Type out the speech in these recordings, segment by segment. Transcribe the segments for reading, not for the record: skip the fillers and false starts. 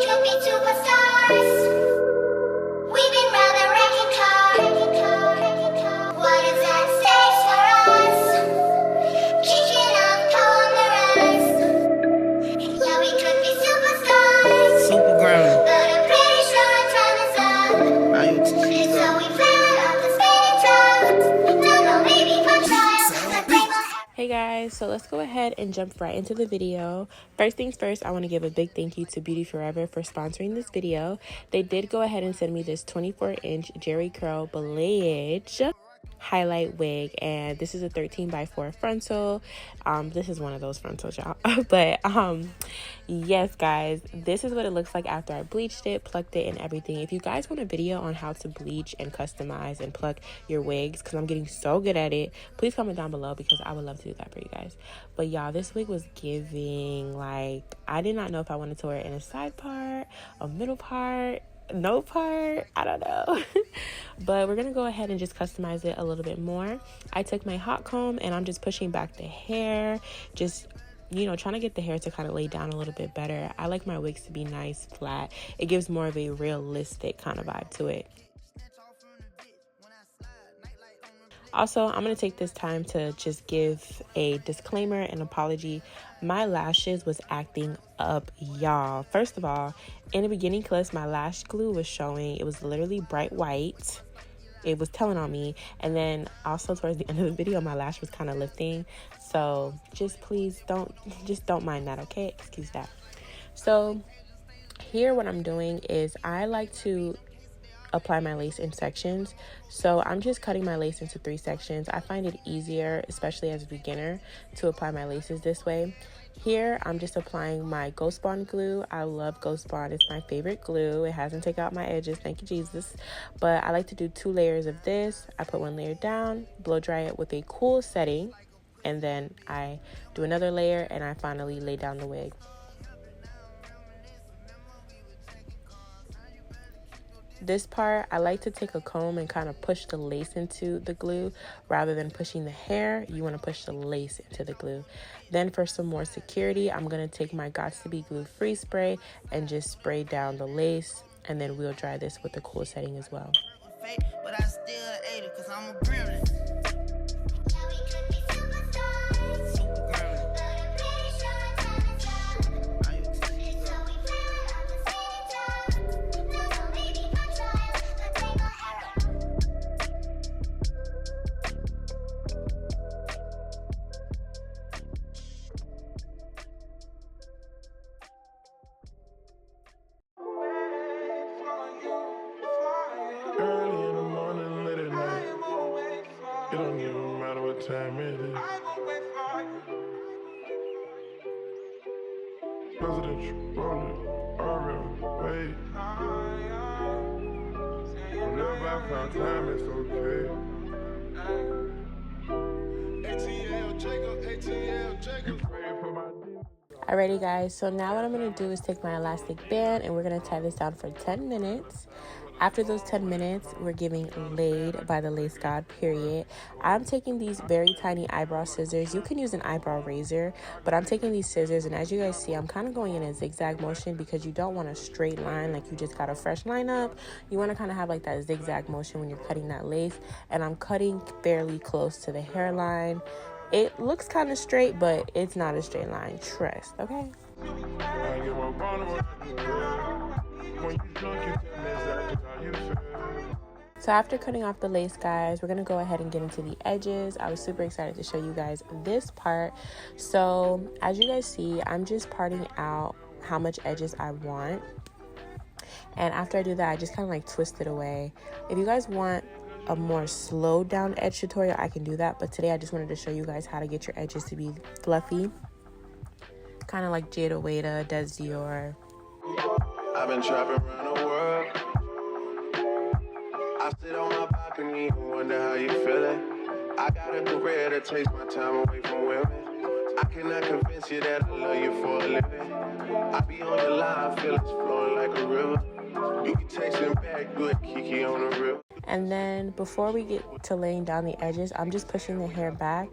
could be superstars. We've been round the wrecking car. What is at stake for us? Kicking up on the rise. Yeah, we could be superstars. Super grown. But I'm pretty sure our time is up. Now you So we plan on the spinning top. Don't know, maybe for trial. The table. Hey guys, so let's go ahead and jump right into the video. First things first, I want to give a big thank you to Beauty Forever for sponsoring this video. They did go ahead and send me this 24-inch Jerry Curl Balayage highlight wig, and this is a 13x4 frontal. This is one of those frontals, y'all. But yes guys, this is what it looks like after I bleached it, plucked it, and everything. If you guys want a video on how to bleach and customize and pluck your wigs, because I'm getting so good at it, please comment down below because I would love to do that for you guys. But y'all, this wig was giving, like, I did not know if I wanted to wear it in a side part, a middle part, no part, I don't know. But we're gonna go ahead and just customize it a little bit more. I took my hot comb and I'm just pushing back the hair, just, you know, trying to get the hair to kind of lay down a little bit better. I like my wigs to be nice, flat. It gives more of a realistic kind of vibe to it. Also, I'm going to take this time to just give a disclaimer and apology. My lashes was acting up, y'all. First of all, in the beginning clips, my lash glue was showing. It was literally bright white. It was telling on me. And then also towards the end of the video, my lash was kind of lifting. So just please don't mind that, okay? Excuse that. So here what I'm doing is I like to apply my lace in sections, so I'm just cutting my lace into 3 sections. I find it easier, especially as a beginner, to apply my laces this way. Here I'm just applying my Ghost Bond glue. I love Ghost Bond, it's my favorite glue. It hasn't taken out my edges, thank you Jesus. But I like to do 2 layers of this. I put 1 layer down, blow dry it with a cool setting, and then I do another layer, and I finally lay down the wig. This part, I like to take a comb and kind of push the lace into the glue rather than pushing the hair. You want to push the lace into the glue. Then for some more security, I'm going to take my beautyytb glue free spray and just spray down the lace, and then we'll dry this with the cool setting as well. but I still ate it 'cause I'm a gremlin. Early in the morning, late at night. It don't even matter what time it is. Presidential rolling, Foreverr, wait. Whenever I found time, it's okay. ATL Jacob, ATL Jacob. Pray for my Alrighty guys, so now what I'm going to do is take my elastic band and we're going to tie this down for 10 minutes. After those 10 minutes, we're giving laid by the lace god, period. I'm taking these very tiny eyebrow scissors. You can use an eyebrow razor, but I'm taking these scissors, and as you guys see, I'm kind of going in a zigzag motion because you don't want a straight line like you just got a fresh line up. You want to kind of have like that zigzag motion when you're cutting that lace, and I'm cutting fairly close to the hairline. It looks kind of straight, but it's not a straight line, trust, okay? So after cutting off the lace, guys, we're going to go ahead and get into the edges. I was super excited to show you guys this part. So as you guys see, I'm just parting out how much edges I want. And after I do that, I just kind of like twist it away. If you guys want a more slowed down edge tutorial, I can do that. But today I just wanted to show you guys how to get your edges to be fluffy. Kind of like Jayda Wayda does Dior. I've been trapping around the world. I sit on my balcony and wonder how you feeling. I got a career that takes my time away from women. I cannot convince you that I love you for a living. I be on your line, feelings flowing like a river. You be texting back, good Kiki on the real. And then before we get to laying down the edges, I'm just pushing the hair back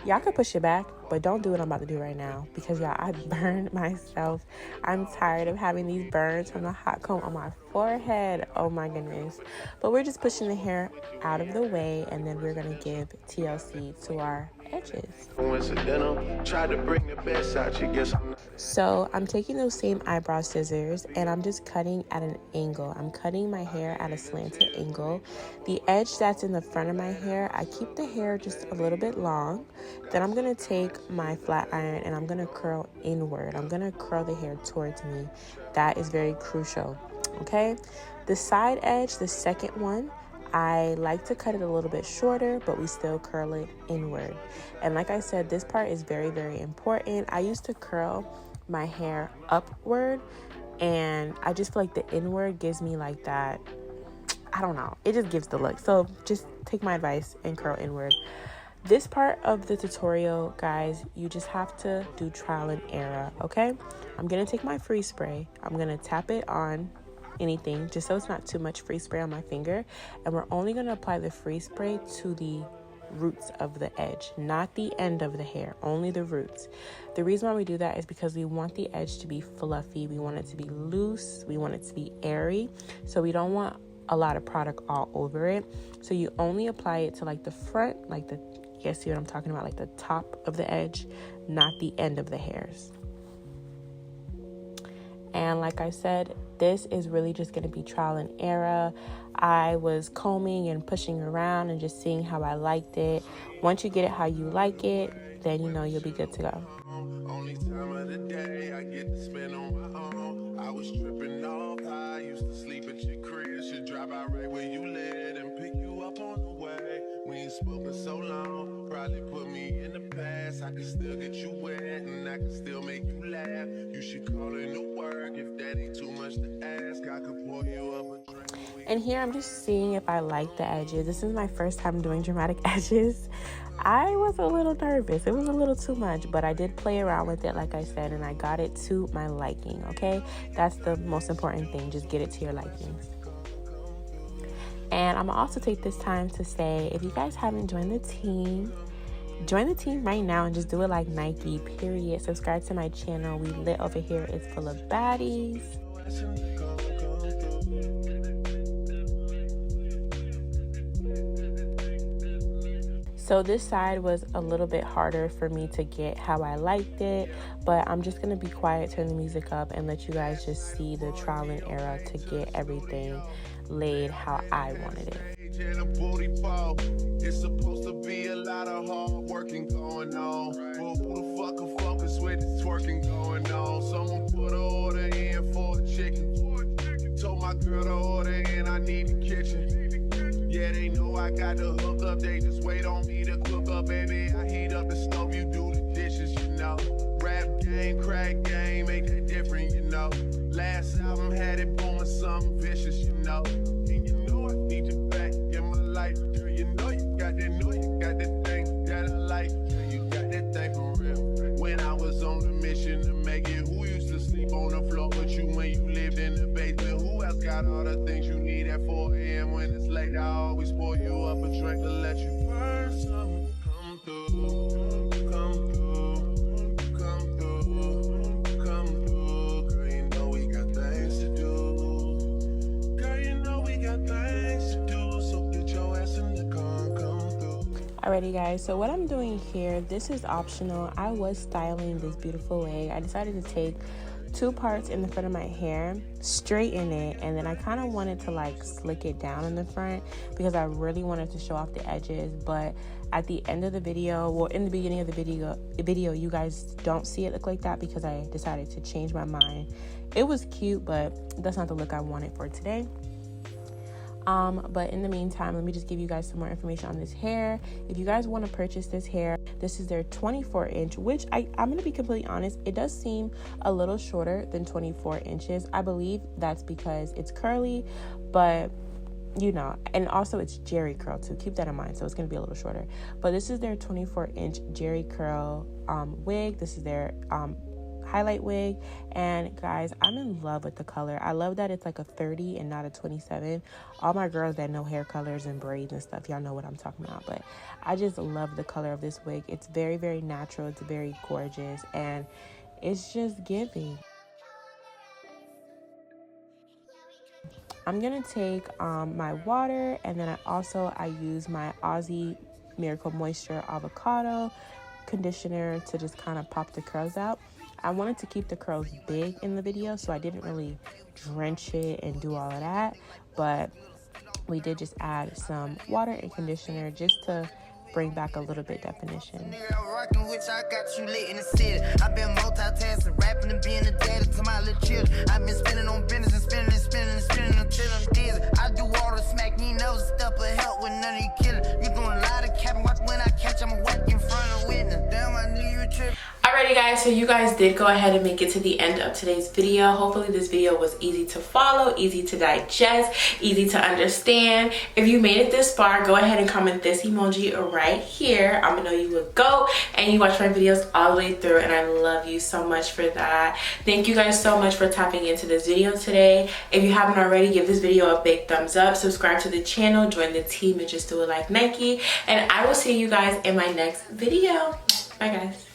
Y'all could push it back, but don't do what I'm about to do right now because y'all, I burned myself. I'm tired of having these burns from the hot comb on my forehead. Oh my goodness. But we're just pushing the hair out of the way, and then we're gonna give TLC to our edges. Try to bring the best out you, guess I'm not. So I'm taking those same eyebrow scissors and I'm just cutting at an angle. I'm cutting my hair at a slanted angle. The edge that's in the front of my hair, I keep the hair just a little bit long. Then I'm gonna take my flat iron and I'm gonna curl inward. I'm gonna curl the hair towards me. That is very crucial, okay? The side edge, the second one, I like to cut it a little bit shorter, but we still curl it inward. And like I said, this part is very, very important. I used to curl my hair upward, and I just feel like the inward gives me like that, I don't know, it just gives the look. So just take my advice and curl inward. This part of the tutorial, guys, you just have to do trial and error, okay? I'm gonna take my free spray, I'm gonna tap it on anything just so it's not too much free spray on my finger, and we're only going to apply the free spray to the roots of the edge, not the end of the hair, only the roots. The reason why we do that is because we want the edge to be fluffy, we want it to be loose, we want it to be airy, so we don't want a lot of product all over it. So you only apply it to like the front, like the, you guys see what I'm talking about, like the top of the edge, not the end of the hairs. And like I said, this is really just going to be trial and error. I was combing and pushing around and just seeing how I liked it. Once you get it how you like it, then you know you'll be good to go. Only time of the day I get to spend on my own. I was tripping off high, used to sleep at your crib. Should drive by right where you live and pick you up on the way. We ain't spoken so long, probably put me in the past. I can still get you wet and I can still make you laugh. You should call in to work if that ain't too much to ask. I could pour you up a drink. And here I'm just seeing if I like the edges. This is my first time doing dramatic edges. I was a little nervous. It was a little too much, but I did play around with it, like I said, and I got it to my liking, okay? That's the most important thing. Just get it to your likings. And I'm gonna also take this time to say, if you guys haven't joined the team, join the team right now and just do it like Nike, period. Subscribe to my channel. We lit over here. It's full of baddies. So this side was a little bit harder for me to get how I liked it, but I'm just going to be quiet, turn the music up, and let you guys just see the trial and error to get everything laid how I wanted it. It's supposed to be a lot of hard working going on. Well, who the fuck can focus with this twerking going on? Someone put an order in for a chicken. Told my girl to order in, I need a kitchen. Yeah, they know I got the hook up, they just wait on me to cook up, baby. I heat up the stove, you do the dishes, you know. Rap game, crack game, make that different, you know. Last album had it booming, something vicious, you know. And you know I need you back in my life, girl. You know you got that thing that I like. Girl, you got that thing for real. When I was on the mission to make it, who used to sleep on the floor with you when you lived in the basement? Who else got all the things you need at 4 a.m. when it's late? I always pour you up a drink to let you burn some. Come through, come through, come through, come through. Girl, you know we got things to do. Girl, you know we got things to do. So get your ass in the car, come through. Alrighty guys, so what I'm doing here, this is optional. I was styling this beautiful wig. I decided to take 2 parts in the front of my hair, straighten it, and then I kind of wanted to like slick it down in the front because I really wanted to show off the edges. But at the end of the video, well, in the beginning of the video, you guys don't see it look like that because I decided to change my mind. It was cute, but that's not the look I wanted for today. But in the meantime, let me just give you guys some more information on this hair. If you guys want to purchase this hair, this is their 24 inch, which I'm going to be completely honest, it does seem a little shorter than 24 inches. I believe that's because it's curly, but you know, and also it's jerry curl too. Keep that in mind. So it's going to be a little shorter, but this is their 24 inch jerry curl wig. This is their highlight wig. And guys, I'm in love with the color. I love that it's like a 30 and not a 27. All my girls that know hair colors and braids and stuff, y'all know what I'm talking about. But I just love the color of this wig. It's very, very natural. It's very gorgeous, and it's just giving. I'm gonna take my water, and then I use my Aussie Miracle Moisture Avocado conditioner to just kind of pop the curls out. I wanted to keep the curls big in the video, so I didn't really drench it and do all of that, but we did just add some water and conditioner just to bring back a little bit definition. I've been multitasking, rapping and being a daddy to my little children. I've been spending on business and spending until I'm dizzy. I do all the smack, you know, stuff but help with none of you killing. You doing a lot of capping, watch when I catch, I'm whack in front of witness. Damn, I knew you were tripping. Alrighty guys, so you guys did go ahead and make it to the end of today's video. Hopefully this video was easy to follow, easy to digest, easy to understand. If you made it this far, go ahead and comment this emoji right here. I'm gonna know you would go and you watch my videos all the way through, and I love you so much for that. Thank you guys so much for tapping into this video today. If you haven't already, give this video a big thumbs up, subscribe to the channel, join the team, and just do it like Nike. And I will see you guys in my next video. Bye guys.